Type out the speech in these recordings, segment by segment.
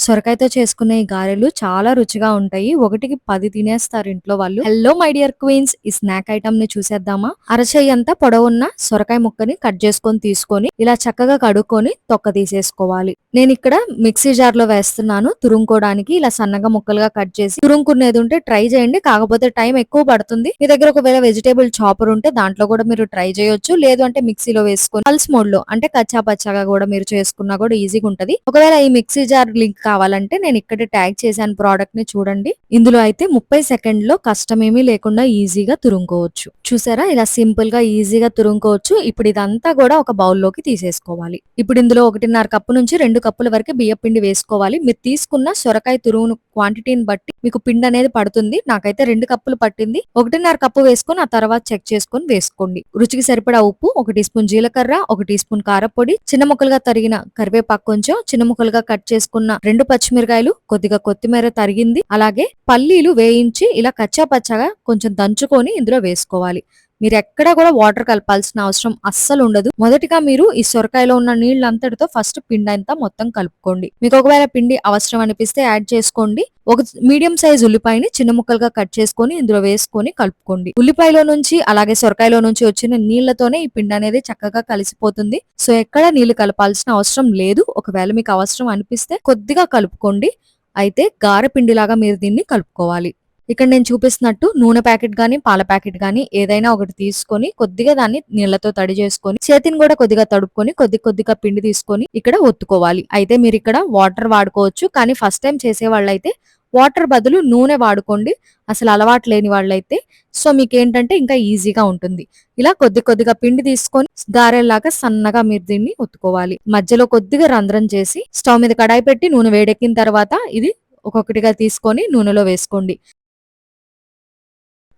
సొరకాయతో చేసుకునే ఈ గారెలు చాలా రుచిగా ఉంటాయి. ఒకటికి 10 తినేస్తారు ఇంట్లో వాళ్ళు. హలో మై డియర్ క్వీన్స్, ఈ స్నాక్ ఐటమ్ ని చూసేద్దామా? అరచెయ్యంతా పొడవున్న సొరకాయ ముక్కని కట్ చేసుకొని తీసుకొని ఇలా చక్కగా కడుక్కొని తొక్క తీసేసుకోవాలి. నేను ఇక్కడ మిక్సీ జార్ లో వేస్తున్నాను తురుముకోవడానికి. ఇలా సన్నగా ముక్కలుగా కట్ చేసి తురుముకునేది ఉంటే ట్రై చేయండి. కాకపోతే టైం ఎక్కువ పడుతుంది. మీ దగ్గర ఒకవేళ వెజిటేబుల్ చాపర్ ఉంటే దాంట్లో కూడా మీరు ట్రై చేయొచ్చు. లేదు అంటే మిక్సీలో వేసుకొని పల్స్ మోడ్ లో అంటే కచ్చా పచ్చాగా కూడా మీరు చేసుకున్నా కూడా ఈజీగా ఉంటది. ఒకవేళ ఈ మిక్సీ జార్ లింక్ కావాలంటే నేను ఇక్కడ ట్యాగ్ చేశాను ప్రోడక్ట్ ని, చూడండి. ఇందులో అయితే 30 సెకండ్లో కష్టమేమీ లేకుండా ఈజీగా తురుముకోవచ్చు. చూసారా, ఇలా సింపుల్ గా ఈజీగా తురుముకోవచ్చు. ఇప్పుడు ఇదంతా కూడా ఒక బౌల్లోకి తీసేసుకోవాలి. ఇప్పుడు ఇందులో 1.5 కప్పు నుంచి 2 కప్పుల వరకు బియ్యం పిండి వేసుకోవాలి. మీరు తీసుకున్న సొరకాయ తురుము క్వాంటిటీని బట్టి మీకు పిండి అనేది పడుతుంది. నాకైతే 2 కప్పులు పట్టింది. 1.5 కప్పు వేసుకొని ఆ తర్వాత చెక్ చేసుకొని వేసుకోండి. రుచికి సరిపడా ఉప్పు, 1 టీ స్పూన్ జీలకర్ర, 1 టీ స్పూన్ కారపొడి, చిన్న ముక్కలుగా తరిగిన కరివేపాకు కొంచెం, చిన్న ముక్కలుగా కట్ చేసుకున్న 2 పచ్చిమిరకాయలు, కొద్దిగా కొత్తిమీర తరిగింది, అలాగే పల్లీలు వేయించి ఇలా కచ్చా పచ్చగా కొంచెం దంచుకొని ఇందులో వేసుకోవాలి. మీరు ఎక్కడా కూడా వాటర్ కలపాల్సిన అవసరం అస్సలు ఉండదు. మొదటిగా మీరు ఈ సొరకాయలో ఉన్న నీళ్ళంతటితో ఫస్ట్ పిండి అంతా మొత్తం కలుపుకోండి. మీకు ఒకవేళ పిండి అవసరం అనిపిస్తే యాడ్ చేసుకోండి. ఒక మీడియం సైజ్ ఉల్లిపాయని చిన్న ముక్కలుగా కట్ చేసుకొని ఇందులో వేసుకొని కలుపుకోండి. ఉల్లిపాయలో నుంచి అలాగే సొరకాయలో నుంచి వచ్చిన నీళ్లతోనే ఈ పిండి అనేది చక్కగా కలిసిపోతుంది. సో ఎక్కడ నీళ్లు కలపాల్సిన అవసరం లేదు. ఒకవేళ మీకు అవసరం అనిపిస్తే కొద్దిగా కలుపుకోండి. అయితే గారె పిండిలాగా మీరు దీన్ని కలుపుకోవాలి. ఇక్కడ నేను చూపిస్తున్నట్టు నూనె ప్యాకెట్ గానీ పాల ప్యాకెట్ గానీ ఏదైనా ఒకటి తీసుకొని కొద్దిగా దాన్ని నీళ్లతో తడి చేసుకొని చేతిని కూడా కొద్దిగా తడుపుకొని కొద్దిగా పిండి తీసుకొని ఇక్కడ ఒత్తుకోవాలి. అయితే మీరు ఇక్కడ వాటర్ వాడుకోవచ్చు, కానీ ఫస్ట్ టైం చేసే వాళ్ళైతే వాటర్ బదులు నూనె వాడుకోండి. అసలు అలవాటు లేని వాళ్ళైతే సో మీకేంటంటే ఇంకా ఈజీగా ఉంటుంది. ఇలా కొద్దిగా పిండి తీసుకొని గారెల్లాగా సన్నగా మీరు దీన్ని ఒత్తుకోవాలి. మధ్యలో కొద్దిగా రంధ్రం చేసి స్టవ్ మీద కడాయి పెట్టి నూనె వేడెక్కిన తర్వాత ఇది ఒక్కొక్కటిగా తీసుకొని నూనెలో వేసుకోండి.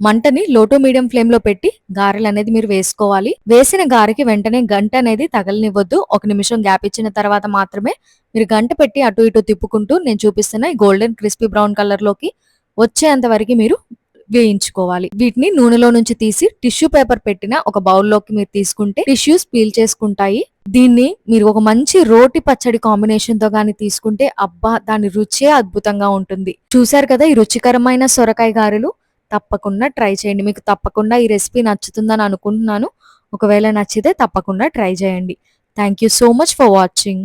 మంటని లో టు మీడియం ఫ్లేమ్ లో పెట్టి గారెలు అనేది మీరు వేసుకోవాలి. వేసిన గారెకి వెంటనే గంట అనేది తగలనివ్వద్దు. 1 నిమిషం గ్యాప్ ఇచ్చిన తర్వాత మాత్రమే మీరు గంట పెట్టి అటు ఇటు తిప్పుకుంటూ నేను చూపిస్తున్న గోల్డెన్ క్రిస్పీ బ్రౌన్ కలర్ లోకి వచ్చేంత వరకు మీరు వేయించుకోవాలి. వీటిని నూనెలో నుంచి తీసి టిష్యూ పేపర్ పెట్టిన ఒక బౌల్లోకి మీరు తీసుకుంటే టిష్యూస్ పీల్ చేసుకుంటాయి. దీన్ని మీరు ఒక మంచి రోటి పచ్చడి కాంబినేషన్ తో గాని తీసుకుంటే అబ్బా, దాని రుచే అద్భుతంగా ఉంటుంది. చూశారు కదా ఈ రుచికరమైన సొరకాయ గారెలు. తప్పకుండా ట్రై చేయండి. మీకు తప్పకుండా ఈ రెసిపీ నచ్చుతుందని అనుకుంటున్నాను. ఒకవేళ నచ్చితే తప్పకుండా ట్రై చేయండి. Thank you so much for watching.